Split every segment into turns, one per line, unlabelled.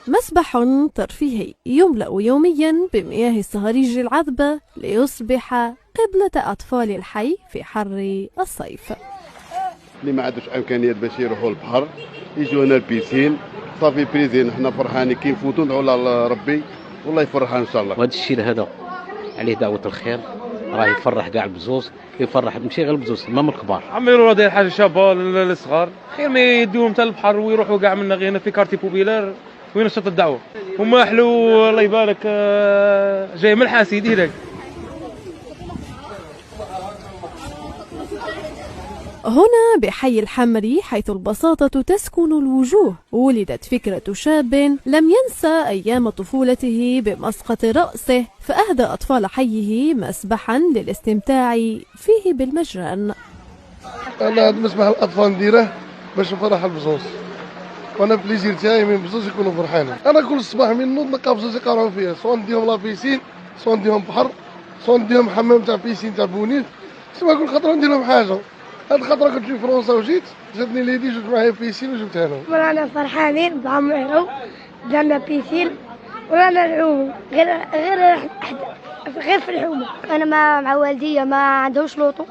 مسبح ترفيهي يملأ يوميا بمياه الصهاريج العذبة ليصبح قبلة أطفال الحي في حر الصيف.
اللي ما عندوش امكانيات باش يروحوا البحر يجوا هنا البيسين صافي بريزين، حنا فرحانين كي نفوتوا ندعوا لربي والله يفرحنا ان شاء الله.
وهذا الشيء هذا عليه دعوه الخير، راه يفرح كاع البزوز، يفرح ماشي غير البزوز المام الكبار.
عمرو داير حاجه شابه للصغار، خير ما يديوهم حتى البحر ويروحوا كاع منا غير هنا في كارتي بوبيلار وينشط الدعوه. وما حلو الله يبارك جاي من الحاسيد هناك.
هنا بحي الحمري حيث البساطة تسكن الوجوه ولدت فكرة شاب لم ينسى أيام طفولته بمسقط رأسه، فأهدى أطفال حيه مسبحا للاستمتاع فيه بالمجان.
أنا هاد مسبح الأطفال نديره باش نفرح البزوز، وأنا بليزير تاعي من البزوز يكونوا فرحانين. أنا كل صباح من نوض نلقى بزوز يقراو فيها، سواء نديهم لا بيسين، سواء نديهم بحر، سواء نديهم حمام تاع بيسين تاع بونيت، سواء كل خطرة ندير لهم حاجة. هاد الخطرة كنت في فرنسا وجيت جاتني ليدي جبت معايا بيسين وجبتها لهم.
رانا فرحانين بعمرو درنا بيسين ورانا نعوموا غير في الحومة. أنا مع والديا ما عندهمش لوطو،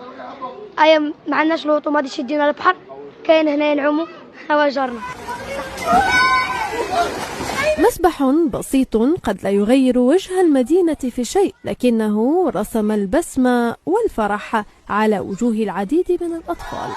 أيا ما عندناش لوطو ما غاديش يدينا البحر، كاين هنا نعوموا هوا جارنا.
مسبح بسيط قد لا يغير وجه المدينة في شيء، لكنه رسم البسمة والفرح على وجوه العديد من الأطفال.